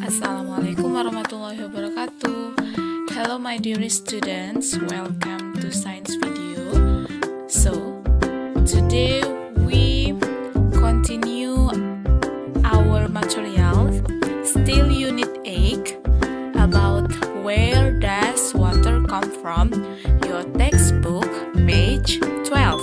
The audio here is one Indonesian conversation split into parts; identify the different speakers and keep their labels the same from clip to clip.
Speaker 1: Assalamualaikum warahmatullahi wabarakatuh. Hello my dear students, welcome to science video. So, today we continue our material, still unit 8, about where does water come from, your textbook, page 12.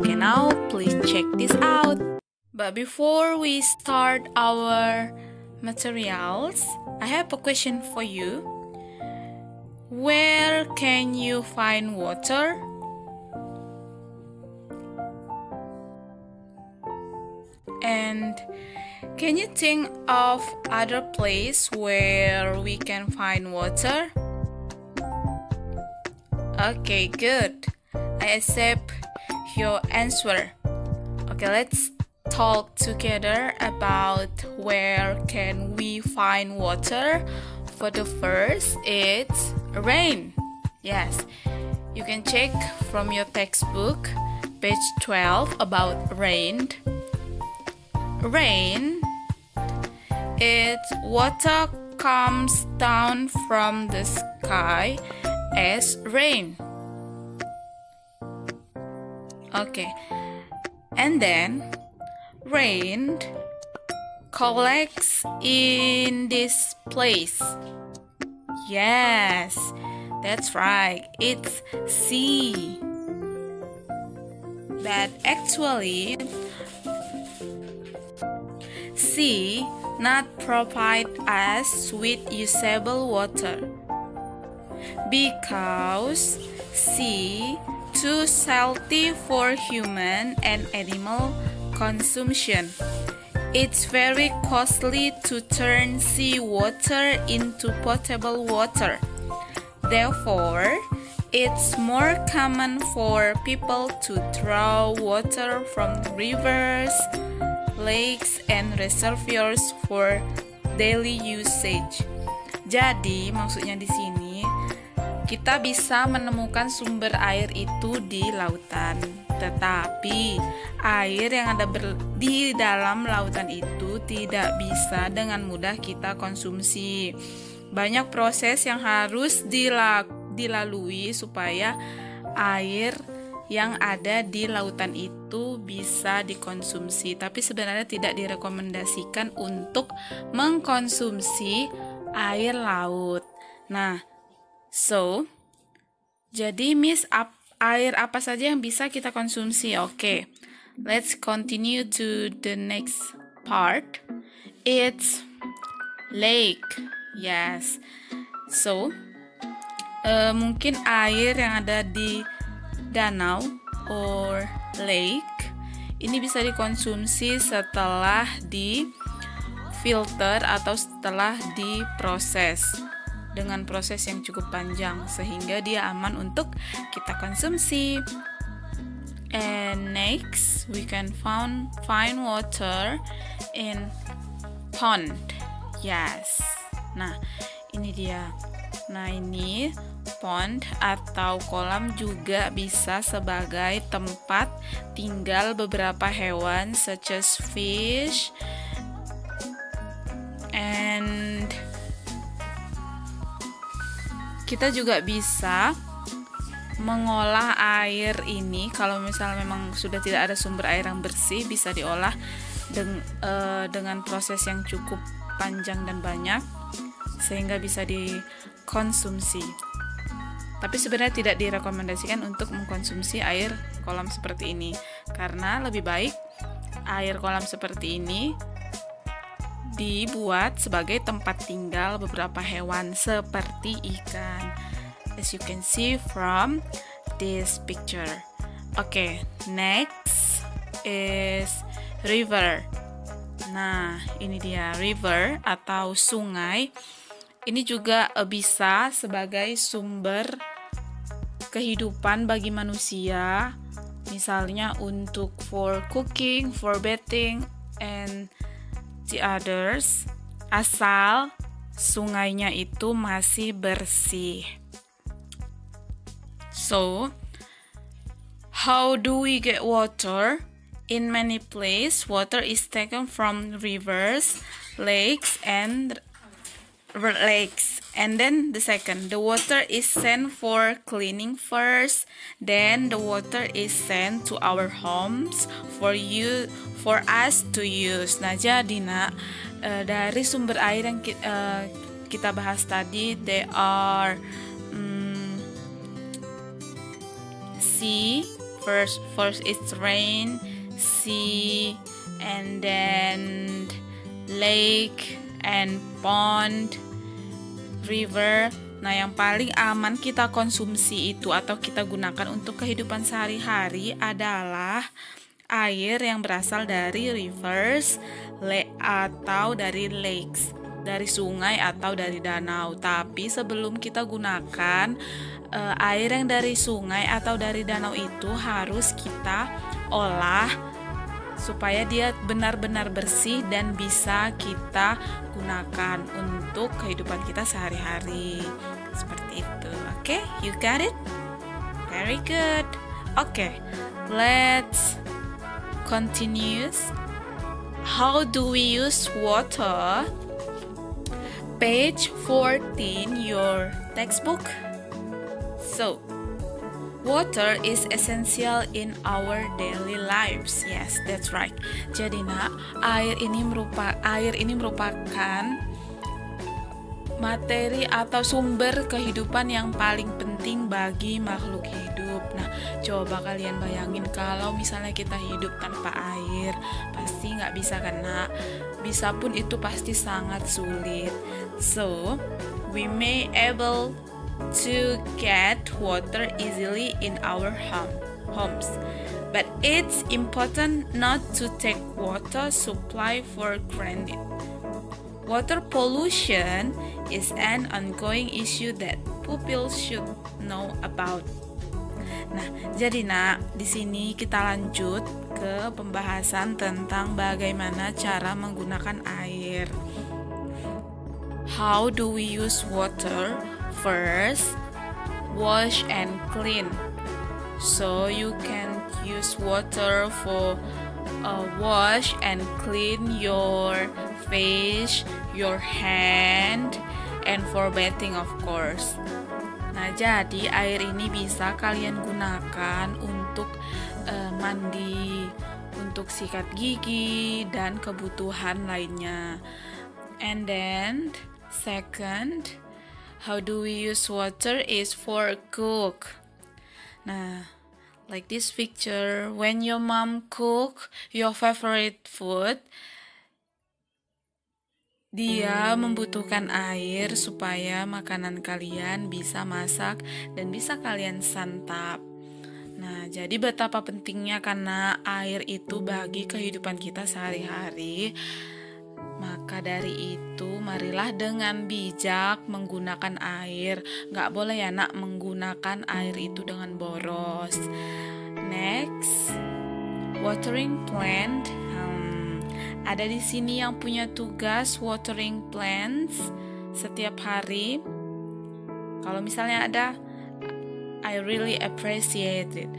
Speaker 1: Okay, now please check this out. But before we start our materials, I have a question for you. Where can you find water? And can you think of other place where we can find water? Okay, good. I accept your answer. Okay, let's talk together about where can we find water. For the first, it's rain. Yes, you can check from your textbook, page 12, about rain. Rain, it's water comes down from the sky as rain. Okay, and then rain collects in this place. Yes, that's right. It's sea. But actually, sea not provide us with usable water because sea too salty for human and animal consumption. It's very costly to turn seawater into potable water. Therefore, it's more common for people to draw water from rivers, lakes, and reservoirs for daily usage. Jadi, maksudnya di sini kita bisa menemukan sumber air itu di lautan. Tetapi air yang ada di dalam lautan itu tidak bisa dengan mudah kita konsumsi. Banyak proses yang harus dilalui supaya air yang ada di lautan itu bisa dikonsumsi. Tapi sebenarnya tidak direkomendasikan untuk mengkonsumsi air laut. Nah, jadi air apa saja yang bisa kita konsumsi? Oke, let's continue to the next part. It's lake. Yes. Mungkin air yang ada di danau or lake ini bisa dikonsumsi setelah di filter atau setelah diproses dengan proses yang cukup panjang sehingga dia aman untuk kita konsumsi. And next, we can find water in pond. Yes. Nah, ini dia. Nah, ini pond atau kolam juga bisa sebagai tempat tinggal beberapa hewan such as fish and kita juga bisa mengolah air ini. Kalau misalnya memang sudah tidak ada sumber air yang bersih, bisa diolah dengan proses yang cukup panjang dan banyak sehingga bisa dikonsumsi. Tapi sebenarnya tidak direkomendasikan untuk mengkonsumsi air kolam seperti ini karena lebih baik air kolam seperti ini dibuat sebagai tempat tinggal beberapa hewan seperti ikan, as you can see from this picture. Okay, next is river. Nah, ini dia river atau sungai. Ini juga bisa sebagai sumber kehidupan bagi manusia, misalnya untuk for cooking, for bathing, and the others, asal sungainya itu masih bersih. So, how do we get water? In many places, water is taken from rivers, lakes, and then the second, the water is sent for cleaning first, then the water is sent to our homes for us to use. Nah, jadi dari sumber air yang kita bahas tadi, they are sea, first it's rain, sea, and then lake and pond, river. Nah, yang paling aman kita konsumsi itu atau kita gunakan untuk kehidupan sehari-hari adalah air yang berasal dari rivers atau dari lakes, dari sungai atau dari danau. Tapi sebelum kita gunakan air yang dari sungai atau dari danau itu harus kita olah supaya dia benar-benar bersih dan bisa kita gunakan untuk kehidupan kita sehari-hari. Seperti itu. Oke, you got it? Very good. Oke, let's continue. How do we use water? Page 14, your textbook. So, water is essential in our daily lives. Yes, that's right. Jadi air ini merupakan materi atau sumber kehidupan yang paling penting bagi makhluk hidup. Nah, coba kalian bayangin kalau misalnya kita hidup tanpa air, pasti nggak bisa kan, Nak? Bisa pun itu pasti sangat sulit. So, we may able to get water easily in our homes, but it's important not to take water supply for granted. Water pollution is an ongoing issue that people should know about. Nah, jadi di sini kita lanjut ke pembahasan tentang bagaimana cara menggunakan air. How do we use water? First, wash and clean. So you can use water for wash and clean your face, your hand, and for bathing of course. Nah, jadi air ini bisa kalian gunakan untuk mandi, untuk sikat gigi, dan kebutuhan lainnya. And then, second, how do we use water is for cook. Nah, like this picture, when your mom cook your favorite food, dia membutuhkan air supaya makanan kalian bisa masak dan bisa kalian santap. Nah, jadi betapa pentingnya karena air itu bagi kehidupan kita sehari-hari. Maka dari itu, marilah dengan bijak menggunakan air. Gak boleh ya nak menggunakan air itu dengan boros. Next, watering plant. Ada di sini yang punya tugas watering plants setiap hari. Kalau misalnya ada, I really appreciate it.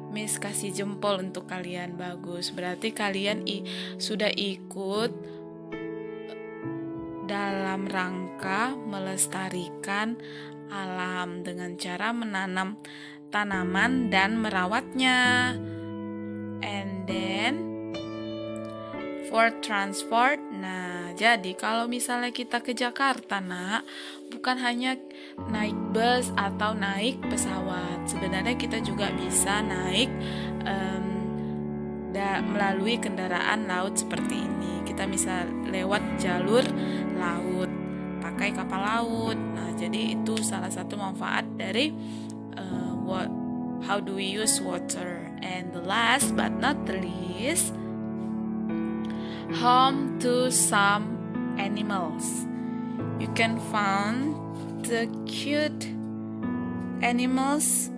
Speaker 1: Miss kasih jempol untuk kalian, bagus. Berarti kalian sudah ikut dalam rangka melestarikan alam dengan cara menanam tanaman dan merawatnya. And then for transport, nah jadi kalau misalnya kita ke Jakarta, nak, bukan hanya naik bus atau naik pesawat. Sebenarnya kita juga bisa naik melalui kendaraan laut seperti ini. Kita bisa lewat jalur laut, pakai kapal laut. Nah, jadi itu salah satu manfaat dari how do we use water. And the last but not the least, home to some animals. You can find the cute animals,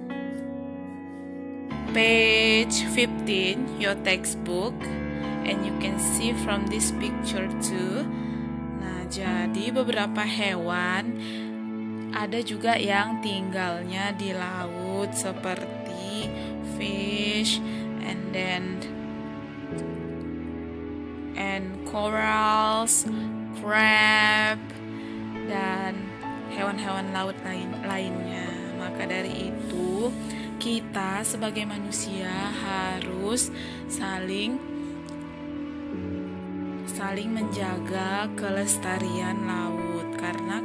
Speaker 1: page 15, your textbook, and you can see from this picture too. Nah, jadi beberapa hewan ada juga yang tinggalnya di laut seperti fish and then and corals, crab, dan hewan-hewan laut lainnya. Maka dari itu, kita sebagai manusia harus saling menjaga kelestarian laut, karena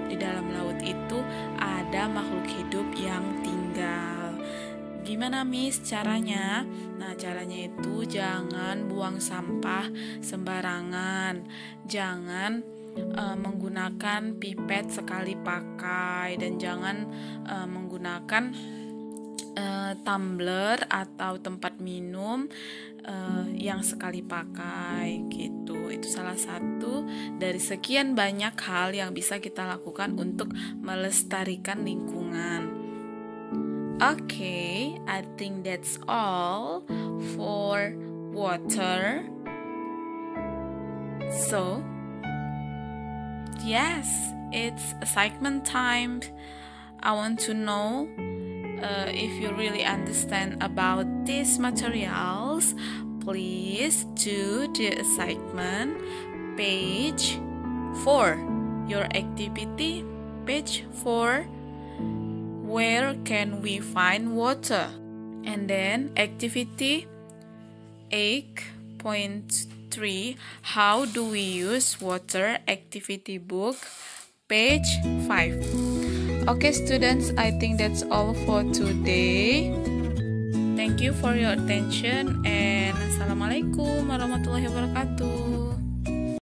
Speaker 1: di dalam laut itu ada makhluk hidup yang tinggal. Gimana Miss caranya? Nah, caranya itu jangan buang sampah sembarangan, jangan menggunakan pipet sekali pakai, dan jangan menggunakan tumbler atau tempat minum yang sekali pakai gitu. Itu salah satu dari sekian banyak hal yang bisa kita lakukan untuk melestarikan lingkungan. Okay, I think that's all for water. So, yes, it's assignment time. I want to know if you really understand about these materials. Please do the assignment page 4, your activity page 4, where can we find water? And then activity 8.3, how do we use water, activity book page 5. Okay students, I think that's all for today. Thank you for your attention and Assalamualaikum warahmatullahi wabarakatuh.